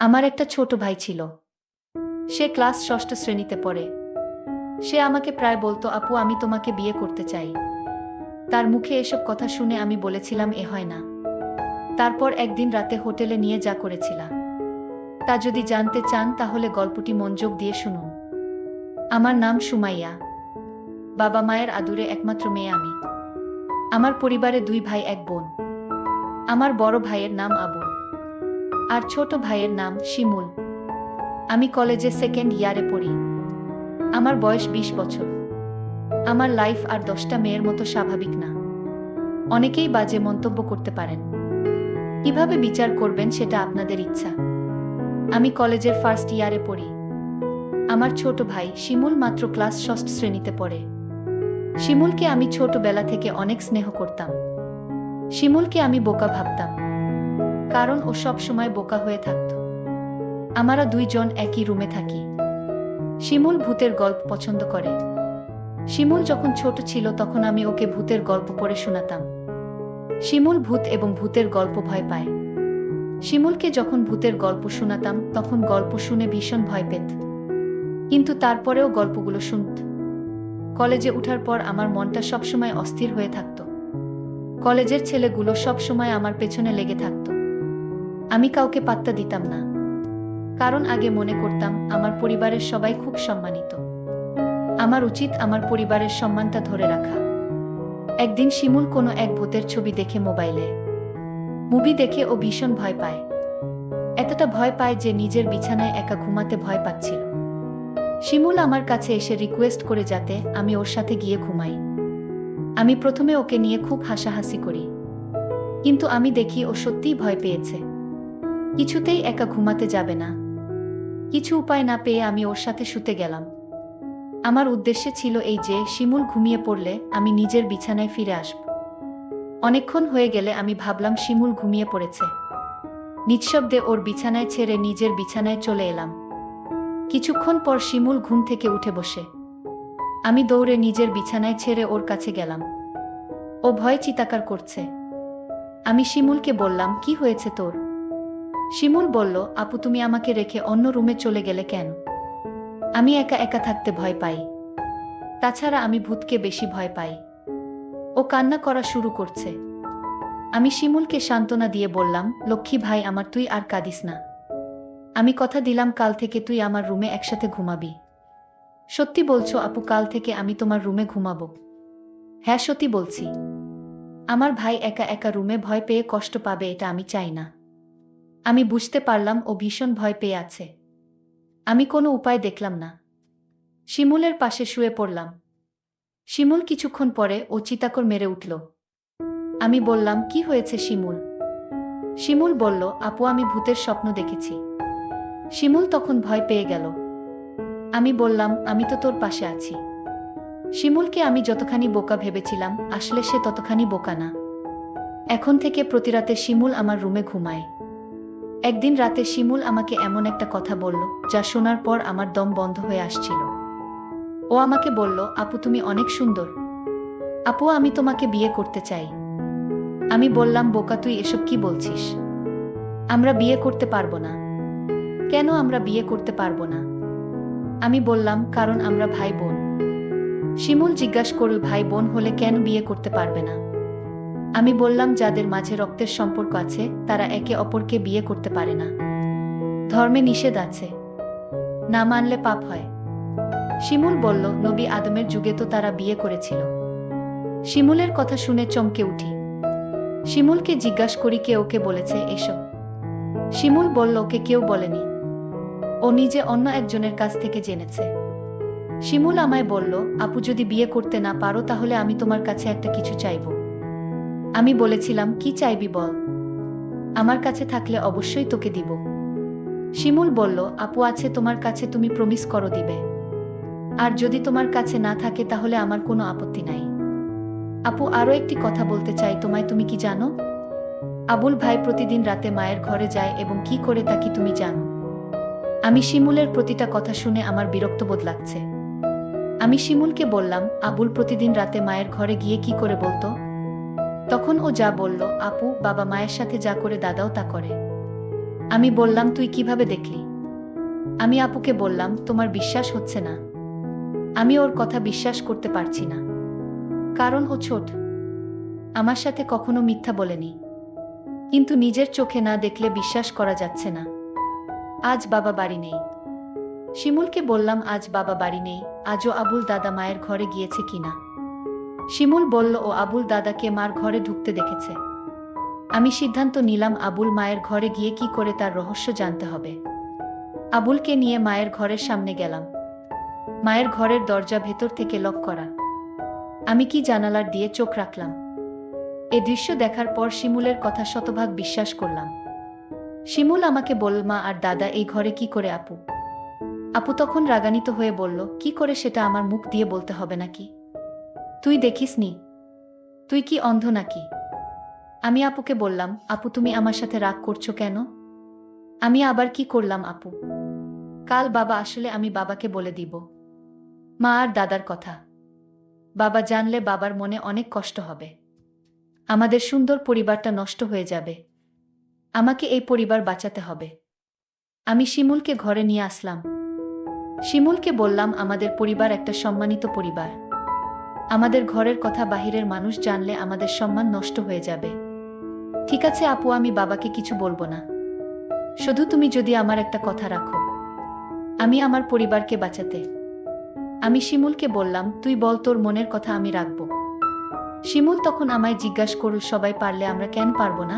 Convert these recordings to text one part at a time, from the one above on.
আমার একটা ছোট ভাই ছিল। সে ক্লাস ষষ্ঠ শ্রেণীতে পড়ে। সে আমাকে প্রায় বলতো, আপু আমি তোমাকে বিয়ে করতে চাই। তার মুখে এসব কথা শুনে আমি বলেছিলাম এ হয় না। তারপর একদিন রাতে হোটেলে নিয়ে যা করেছিলাম তা যদি জানতে চান তাহলে গল্পটি মনোযোগ দিয়ে শুনুন। আমার নাম সুমাইয়া। বাবা মায়ের আদুরে একমাত্র মেয়ে আমি। আমার পরিবারে 2 ভাই 1 বোন। আমার বড় ভাইয়ের নাম আবুল আর ছোট ভাইয়ের নাম শিমুল। আমি কলেজে সেকেন্ড ইয়ারে পড়ি। আমার বয়স 20 বছর। আমার লাইফ আর 10টা মেয়ের মতো স্বাভাবিক না। অনেকেই বাজে মন্তব্য করতে পারেন। কিভাবে বিচার করবেন সেটা আপনাদের ইচ্ছা। আমি কলেজের ফার্স্ট ইয়ারে পড়ি। আমার ছোট ভাই শিমুল মাত্র ক্লাস ষষ্ঠ শ্রেণীতে পড়ে। শিমুলকে আমি ছোটবেলা থেকে অনেক স্নেহ করতাম। শিমুলকে আমি বোকা ভাবতাম, কারণ ও সব সময় বোকা হয়ে থাকত। আমরা 2 জন একই রুমে থাকি। শিমুল ভূতের গল্প পছন্দ করে। শিমুল যখন ছোট ছিল তখন আমি ওকে ভূতের গল্প পড়ে শোনাতাম। শিমুল ভূত এবং ভূতের গল্প ভয় পায়। শিমুলকে যখন ভূতের গল্প শোনাতাম তখন গল্প শুনে ভীষণ ভয় পেত, কিন্তু তারপরেও গল্পগুলো শুনত। কলেজে ওঠার পর আমার মনটা সবসময় অস্থির হয়ে থাকত। কলেজের ছেলেগুলো সবসময় আমার পেছনে লেগে থাকত। আমি কাউকে পাত্তা দিতাম না, কারণ আগে মনে করতাম আমার পরিবারের সবাই খুব সম্মানিত। আমার উচিত আমার পরিবারের সম্মানটা ধরে রাখা। একদিন শিমুল কোনো এক ভূতের ছবি দেখে মোবাইলে। মুভি দেখে ও ভীষণ ভয় পায়। এতটা ভয় পায় যে নিজের বিছানায় একা ঘুমাতে ভয় পাচ্ছিল। শিমুল আমার কাছে এসে রিকোয়েস্ট করে যাতে আমি ওর সাথে গিয়ে ঘুমাই। আমি প্রথমে ওকে নিয়ে খুব হাসাহাসি করি, কিন্তু আমি দেখি ও সত্যিই ভয় পেয়েছে। কিছুতেই একা ঘুমাতে যাবে না। কিছু উপায় না পেয়ে আমি ওর সাথে শুতে গেলাম। আমার উদ্দেশ্য ছিল এই যে শিমুল ঘুমিয়ে পড়লে আমি নিজের বিছানায় ফিরে আসব। অনেকক্ষণ হয়ে গেলে আমি ভাবলাম শিমুল ঘুমিয়ে পড়েছে। নিঃশব্দে ওর বিছানায় ছেড়ে নিজের বিছানায় চলে এলাম। কিছুক্ষণ পর শিমুল ঘুম থেকে উঠে বসে। আমি দৌড়ে নিজের বিছানায় ছেড়ে ওর কাছে গেলাম। ও ভয়ে চিৎকার করছে। আমি শিমুলকে বললাম, কি হয়েছে তোর? শিমুল বলল, আপু তুমি আমাকে রেখে অন্য রুমে চলে গেলে কেন? আমি একা একা থাকতে ভয় পাই। তাছাড়া আমি ভূতকে বেশি ভয় পাই। ও কান্না করা শুরু করছে। আমি শিমুলকে সান্ত্বনা দিয়ে বললাম, লক্ষ্মী ভাই আমার, তুই আর কাঁদিস না। আমি কথা দিলাম কাল থেকে তুই আমার রুমে একসাথে ঘুমাবি। সত্যি বলছো আপু? কাল থেকে আমি তোমার রুমে ঘুমাবো? হ্যাঁ সত্যি বলছি। আমার ভাই একা একা রুমে ভয় পেয়ে কষ্ট পাবে এটা আমি চাই না। আমি বুঝতে পারলাম ও ভীষণ ভয় পেয়ে আছে। আমি কোনো উপায় দেখলাম না। শিমুলের পাশে শুয়ে পড়লাম। শিমুল কিছুক্ষণ পরে ও চিৎকার মেরে উঠল। আমি বললাম, কি হয়েছে শিমুল? শিমুল বলল, আপু আমি ভূতের স্বপ্ন দেখেছি। শিমুল তখন ভয় পেয়ে গেল। আমি বললাম, আমি তো তোর পাশে আছি। শিমুলকে আমি যতখানি বোকা ভেবেছিলাম আসলে সে ততখানি বোকা না। এখন থেকে প্রতি রাতে শিমুল আমার রুমে ঘুমায়। একদিন রাতে শিমুল আমাকে এমন একটা কথা বলল যা শোনার পর আমার দম বন্ধ হয়ে আসছিল। ও আমাকে বলল, আপু তুমি অনেক সুন্দর। আপু আমি তোমাকে বিয়ে করতে চাই। আমি বললাম, বোকা তুই এসব কি বলছিস? আমরা বিয়ে করতে পারবো না। কেন আমরা বিয়ে করতে পারবো না? আমি বললাম, কারণ আমরা ভাই বোন। শিমুল জিজ্ঞাসা করল, ভাই বোন হলে কেন বিয়ে করতে পারবে না? আমি বললাম, যাদের মাঝে রক্তের সম্পর্ক আছে তারা একে অপরকে বিয়ে করতে পারে না। ধর্মে নিষেধ আছে, না মানলে পাপ হয়। শিমুল বলল, নবী আদমের যুগে তো তারা বিয়ে করেছিল। শিমুলের কথা শুনে চমকে উঠি। শিমুলকে জিজ্ঞাসা করি, কে ওকে বলেছে এসব? শিমুল বলল, ওকে কেউ বলেনি, ও নিজে অন্য একজনের কাছ থেকে জেনেছে। শিমুল আমায় বলল, আপু যদি বিয়ে করতে না পারো তাহলে আমি তোমার কাছে একটা কিছু চাইব। আমি বলেছিলাম, কি চাইবি বল, আমার কাছে থাকলে অবশ্যই তোকে দিব। শিমুল বলল, আপু আছে তোমার কাছে, তুমি প্রমিস করো দিবে। আর যদি তোমার কাছে না থাকে তাহলে আমার কোনো আপত্তি নাই। আপু আরও একটি কথা বলতে চাই তোমায়, তুমি কি জানো আবুল ভাই প্রতিদিন রাতে মায়ের ঘরে যায় এবং কি করে তা কি তুমি জানো? আমি শিমুলের প্রতিটা কথা শুনে আমার বিরক্ত বোধ লাগছে। আমি শিমুলকে বললাম, আবুল প্রতিদিন রাতে মায়ের ঘরে গিয়ে কি করে বলতো? তখন ও যা বলল, আপু বাবা মায়ের সাথে যা করে দাদাও তা করে। আমি বললাম, তুই কিভাবে দেখলি? আমি আপুকে বললাম, তোমার বিশ্বাস হচ্ছে না। আমি ওর কথা বিশ্বাস করতে পারছি না, কারণ ও ছোট। আমার সাথে কখনো মিথ্যা বলেনি, কিন্তু নিজের চোখে না দেখলে বিশ্বাস করা যাচ্ছে না। আজ বাবা বাড়ি নেই। শিমুলকে বললাম, আজ বাবা বাড়ি নেই, আজও আবুল দাদা মায়ের ঘরে গিয়েছে কিনা। শিমুল বলল, ও আবুল দাদাকে মার ঘরে ঢুকতে দেখেছে। আমি সিদ্ধান্ত নিলাম আবুল মায়ের ঘরে গিয়ে কি করে তার রহস্য জানতে হবে। আবুলকে নিয়ে মায়ের ঘরের সামনে গেলাম। মায়ের ঘরের দরজা ভেতর থেকে লক করা। আমি কি জানালার দিয়ে চোখ রাখলাম। এ দৃশ্য দেখার পর শিমুলের কথা শতভাগ বিশ্বাস করলাম। শিমুল আমাকে বলল, মা আর দাদা এই ঘরে কি করে? আপু আপু তখন রাগান্বিত হয়ে বলল, কি করে সেটা আমার মুখ দিয়ে বলতে হবে নাকি? তুই দেখিসনি? তুই কি অন্ধ নাকি? আমি আপুকে বললাম, আপু তুমি আমার সাথে রাগ করছো কেন? আমি আবার কি করলাম আপু? কাল বাবা আসলে আমি বাবাকে বলে দিব মা আর দাদার কথা। বাবা জানলে বাবার মনে অনেক কষ্ট হবে। আমাদের সুন্দর পরিবারটা নষ্ট হয়ে যাবে। আমাকে এই পরিবার বাঁচাতে হবে। আমি শিমুলকে ঘরে নিয়ে আসলাম। শিমুলকে বললাম, আমাদের পরিবার একটা সম্মানিত পরিবার। আমাদের ঘরের কথা বাহিরের মানুষ জানলে আমাদের সম্মান নষ্ট হয়ে যাবে। ঠিক আছে আপু, আমি বাবাকে কিছু বলবো না। শুধু তুমি যদি আমার একটা কথা রাখো, আমি আমার পরিবারকে বাঁচাতে। আমি শিমুলকে বললাম, তুই বল তোর মনের কথা, আমি রাখবো। শিমুল তখন আমায় জিজ্ঞাসা করল, সবাই পারলে আমরা কেন পারবো না?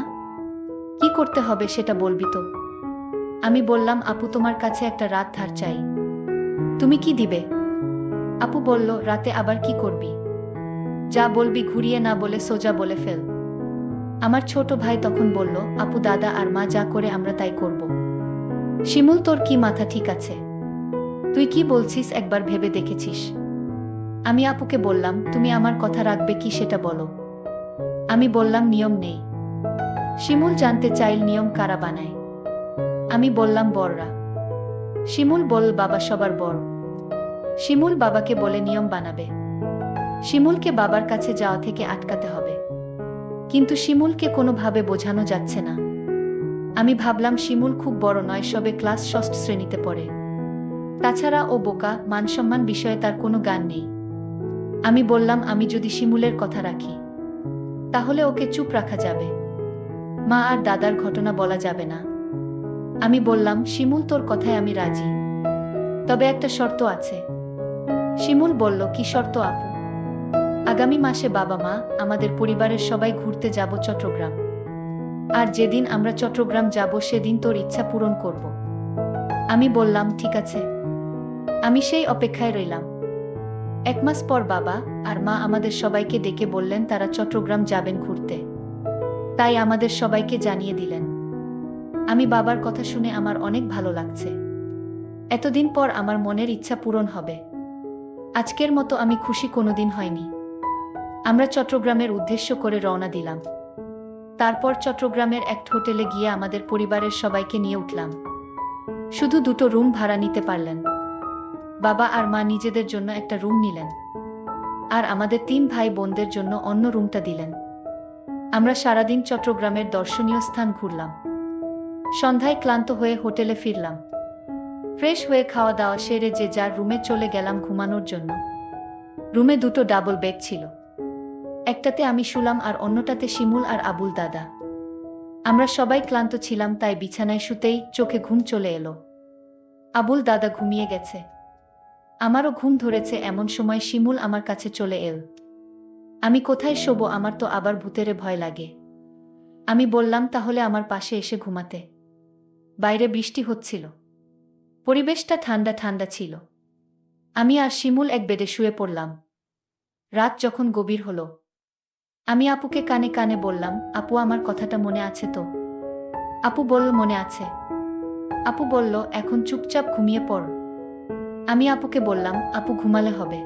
কি করতে হবে সেটা বলবি তো? আমি বললাম, আপু তোমার কাছে একটা রাত ধার চাই। তুমি কি দিবে? আপু বলল, রাতে আবার কি করবি? যা বলবি ঘুরিয়ে না বলে সোজা বলে ফেল। আমার ছোট ভাই তখন বলল, আপু দাদা আর মা যা করে আমরা তাই করব। শিমুল, তোর কি মাথা ঠিক আছে? তুই কি বলছিস একবার ভেবে দেখেছিস? আমি আপুকে বললাম, তুমি আমার কথা রাখবে কি সেটা বলো। আমি বললাম, নিয়ম নেই। শিমুল জানতে চাইল, নিয়ম কারা বানায়? আমি বললাম, বড়রা। শিমুল বলল, বাবা সবার বড়। শিমুল বাবাকে বলে নিয়ম বানাবে। শিমুলকে বাবার কাছে যাওয়া থেকে আটকাতে হবে। কিন্তু শিমুলকে কোনোভাবে বোঝানো যাচ্ছে না। আমি ভাবলাম, শিমুল খুব বড় নয়, সবে ক্লাস 6 শ্রেণীতে পড়ে। তাছাড়া ও বোকা, মানসম্মান বিষয়ে তার কোনো জ্ঞান নেই। আমি বললাম, আমি যদি শিমুলের কথা রাখি, তাহলে ওকে চুপ রাখা যাবে। মা আর দাদার ঘটনা বলা যাবে না। আমি বললাম, শিমুল তোর কথায় আমি রাজি, তবে একটা শর্ত আছে। শিমুল বলল, কি শর্ত আপু? আগামী মাসে বাবা মা আমাদের পরিবারের সবাই ঘুরতে যাব চট্টগ্রাম। আর যেদিন আমরা চট্টগ্রাম যাব সেদিন তোর ইচ্ছা পূরণ করব। আমি বললাম, ঠিক আছে। আমি সেই অপেক্ষায় রইলাম। 1 মাস পর বাবা আর মা আমাদের সবাইকে ডেকে বললেন তারা চট্টগ্রাম যাবেন ঘুরতে। তাই আমাদের সবাইকে জানিয়ে দিলেন। আমি বাবার কথা শুনে আমার অনেক ভালো লাগছে। এতদিন পর আমার মনের ইচ্ছা পূরণ হবে। আজকের মতো আমি খুশি কোনোদিন হয়নি। আমরা চট্টগ্রামের উদ্দেশ্য করে রওনা দিলাম। তারপর চট্টগ্রামের এক হোটেলে গিয়ে আমাদের পরিবারের সবাইকে নিয়ে উঠলাম। শুধু 2টো রুম ভাড়া নিতে পারলেন। বাবা আর মা নিজেদের জন্য একটা রুম নিলেন, আর আমাদের 3 ভাই বোনদের জন্য অন্য রুমটা দিলেন। আমরা সারাদিন চট্টগ্রামের দর্শনীয় স্থান ঘুরলাম। সন্ধ্যায় ক্লান্ত হয়ে হোটেলে ফিরলাম। ফ্রেশ হয়ে খাওয়া দাওয়া সেরে যে যার রুমে চলে গেলাম ঘুমানোর জন্য। রুমে 2টো ডাবল বেড ছিল। একটাতে আমি শুলাম আর অন্যটাতে শিমুল আর আবুল দাদা। আমরা সবাই ক্লান্ত ছিলাম, তাই বিছানায় শুতেই চোখে ঘুম চলে এলো। আবুল দাদা ঘুমিয়ে গেছে। আমারও ঘুম ধরেছে, এমন সময় শিমুল আমার কাছে চলে এল। আমি কোথায় শোবো? আমার তো আবার ভূতেরে ভয় লাগে। আমি বললাম, তাহলে আমার পাশে এসে ঘুমাতে। বাইরে বৃষ্টি হচ্ছিল। পরিবেশটা ঠান্ডা ঠান্ডা ছিল। আমি আর শিমুল এক বেডে শুয়ে পড়লাম। রাত যখন গভীর হলো, আমি আপুকে কানে কানে বললাম, আপু আমার কথাটা মনে আছে তো? আপু বলল, মনে আছে। আপু বলল, এখন চুপচাপ ঘুমিয়ে পড়। আমি আপুকে বললাম, আপু ঘুমালে হবে?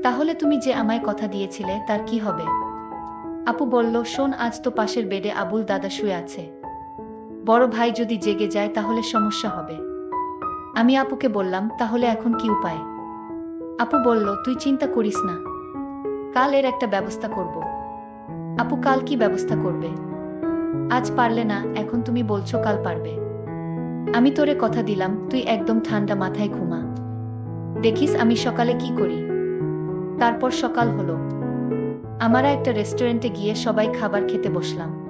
তাহলে তুমি যে আমায় কথা দিয়েছিলে তার কি হবে? আপু বলল, শোন, আজ তো পাশের বেডে আবুল দাদা শুয়ে আছে। বড় ভাই যদি জেগে যায় তাহলে সমস্যা হবে। আমি আপুকে বললাম, তাহলে এখন কি উপায়? আপু বলল, তুই চিন্তা করিস না, কাল এর একটা ব্যবস্থা করব। আপু, কাল কি ব্যবস্থা করবে? আজ পারলে না, এখন তুমি বলছো কাল পারবে। আমি তোরে কথা দিলাম তুই একদম ঠান্ডা মাথায় ঘুমা। দেখিস আমি সকালে কি করি। তারপর সকাল হলো। আমরা একটা রেস্টুরেন্টে গিয়ে সবাই খাবার খেতে বসলাম।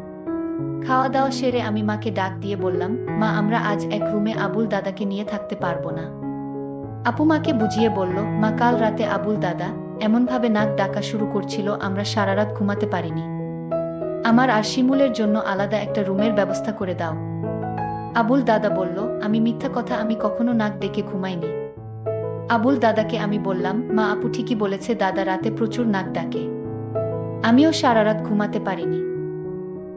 খাওয়া দাওয়া সেরে আমি মাকে ডাক দিয়ে বললাম, মা আমরা আজ এক রুমে আবুল দাদাকে নিয়ে থাকতে পারবো না। আপু মাকে বুঝিয়ে বলল, মা কাল রাতে আবুল দাদা এমনভাবে নাক ডাকা শুরু করছিল আমরা সারা রাত ঘুমাতে পারিনি। আমার আর শিমুলের জন্য আলাদা একটা রুমের ব্যবস্থা করে দাও। আবুল দাদা বলল, আমি মিথ্যা কথা, আমি কখনো নাক ডেকে ঘুমাইনি। আবুল দাদাকে আমি বললাম, মা আপু ঠিকই বলেছে, দাদা রাতে প্রচুর নাক ডাকে। আমিও সারা রাত ঘুমাতে পারিনি।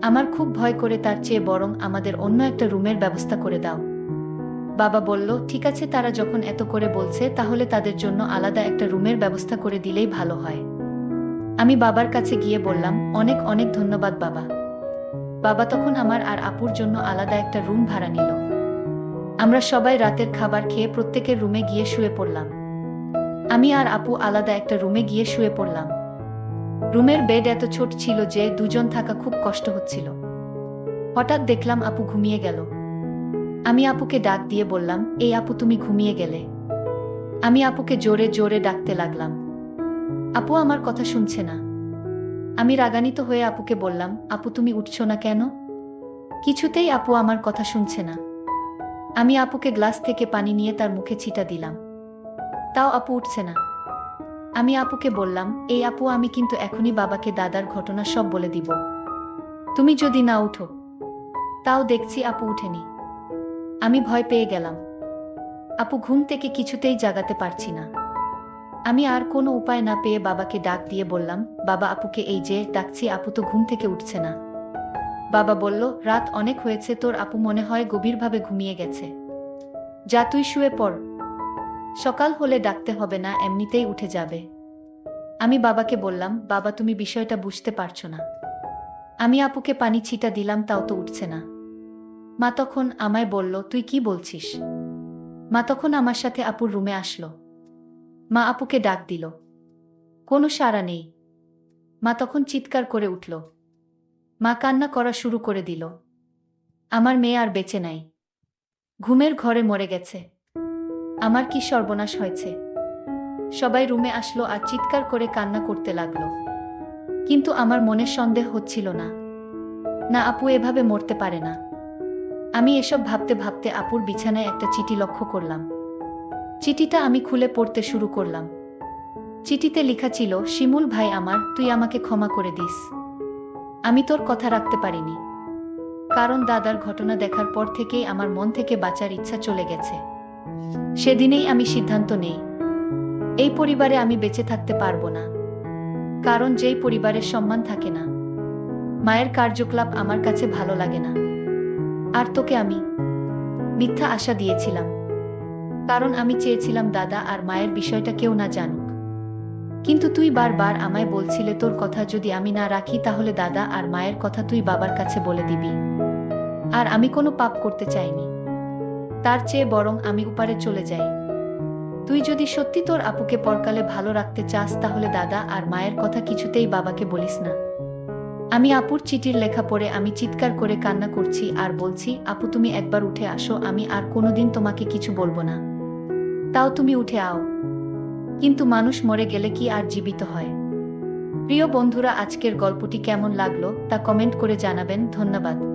আমার খুব ভয় করে, তার চেয়ে বরং আমাদের অন্য একটা রুমের ব্যবস্থা করে দাও। বাবা বলল, ঠিক আছে, তারা যখন এত করে বলছে তাহলে তাদের জন্য আলাদা একটা রুমের ব্যবস্থা করে দিলেই ভালো হয়। আমি বাবার কাছে গিয়ে বললাম, অনেক অনেক ধন্যবাদ বাবা। বাবা তখন আমার আর আপুর জন্য আলাদা একটা রুম ভাড়া নিল। আমরা সবাই রাতের খাবার খেয়ে প্রত্যেকের রুমে গিয়ে শুয়ে পড়লাম। আমি আর আপু আলাদা একটা রুমে গিয়ে শুয়ে পড়লাম। রুমের বেড এত ছোট ছিল যে দুজন থাকা খুব কষ্ট হচ্ছিল। হঠাৎ দেখলাম আপু ঘুমিয়ে গেল। আমি আপুকে ডাক দিয়ে বললাম, এই আপু তুমি ঘুমিয়ে গেলে। আমি আপুকে জোরে জোরে ডাকতে লাগলাম। আপু আমার কথা শুনছে না। আমি রাগান্বিত হয়ে আপুকে বললাম, আপু তুমি উঠছো না কেন? কিছুতেই আপু আমার কথা শুনছে না। আমি আপুকে গ্লাস থেকে পানি নিয়ে তার মুখে ছিটা দিলাম। তাও আপু উঠছে না। আমি আপুকে বললাম, এই আপু আমি কিন্তু এখনই বাবাকে দাদার ঘটনা সব বলে দিব। তুমি যদি না উঠো। তাও দেখছি আপু উঠেনি। আমি ভয় পেয়ে গেলাম। আপু ঘুম থেকে কিছুতেই জাগাতে পারছি না। আমি আর কোনো উপায় না পেয়ে বাবাকে ডাক দিয়ে বললাম, বাবা আপুকে এই যে ডাকছি, আপু তো ঘুম থেকে উঠছে না। বাবা বলল, রাত অনেক হয়েছে, তোর আপু মনে হয় গভীরভাবে ঘুমিয়ে গেছে। যা তুই শুয়ে পড়। সকাল হলে ডাকতে হবে না, এমনিতেই উঠে যাবে। আমি বাবাকে বললাম, বাবা তুমি বিষয়টা বুঝতে পারছো না। আমি আপুকে পানি ছিটা দিলাম, তাও তো উঠছে না। মা তখন আমায় বলল, তুই কি বলছিস? মা তখন আমার সাথে আপুর রুমে আসলো। মা আপুকে ডাক দিল। কোনো সাড়া নেই। মা তখন চিৎকার করে উঠল। মা কান্না করা শুরু করে দিল। আমার মেয়ে আর বেঁচে নাই। ঘুমের ঘরে মরে গেছে। আমার কি সর্বনাশ হয়েছে। সবাই রুমে আসলো আর চিৎকার করে কান্না করতে লাগলো। কিন্তু আমার মনে সন্দেহ হচ্ছিল না। না, আপু এভাবে মরতে পারে না। আমি এসব ভাবতে ভাবতে আপুর বিছানায় একটা চিঠি লক্ষ্য করলাম। চিঠিটা আমি খুলে পড়তে শুরু করলাম। চিঠিতে লেখা ছিল, শিমুল ভাই আমার, তুই আমাকে ক্ষমা করে দিস। আমি তোর কথা রাখতে পারিনি। কারণ দাদার ঘটনা দেখার পর থেকেই আমার মন থেকে বাঁচার ইচ্ছা চলে গেছে। সেদিনেই আমি সিদ্ধান্ত নেই, এই পরিবারে আমি বেঁচে থাকতে পারবো না। কারণ যেই পরিবারের সম্মান থাকে না, মায়ের কার্যকলাপ আমার কাছে ভালো লাগে না। আর তোকে আমি মিথ্যা আশা দিয়েছিলাম। কারণ আমি চেয়েছিলাম দাদা আর মায়ের বিষয়টা কেউ না জানুক। কিন্তু তুই বারবার আমায় বলছিলে, তোর কথা যদি আমি না রাখি তাহলে দাদা আর মায়ের কথা তুই বাবার কাছে বলে দিবি। আর আমি কোনো পাপ করতে চাইনি। তার চেয়ে বরং আমি উপারে চলে যাই। তুই যদি সত্যি তোর আপুকে পরকালে ভালো রাখতে চাস তাহলে দাদা আর মায়ের কথা কিছুতেই বাবাকে বলিস না। আমি আপুর চিঠির লেখা পড়ে আমি চিৎকার করে কান্না করছি আর বলছি, আপু তুমি একবার উঠে আসো, আমি আর কোনোদিন তোমাকে কিছু বলবো না। তাও তুমি উঠে আও। কিন্তু মানুষ মরে গেলে কি আর জীবিত হয়? প্রিয় বন্ধুরা, আজকের গল্পটি কেমন লাগলো তা কমেন্ট করে জানাবেন। ধন্যবাদ।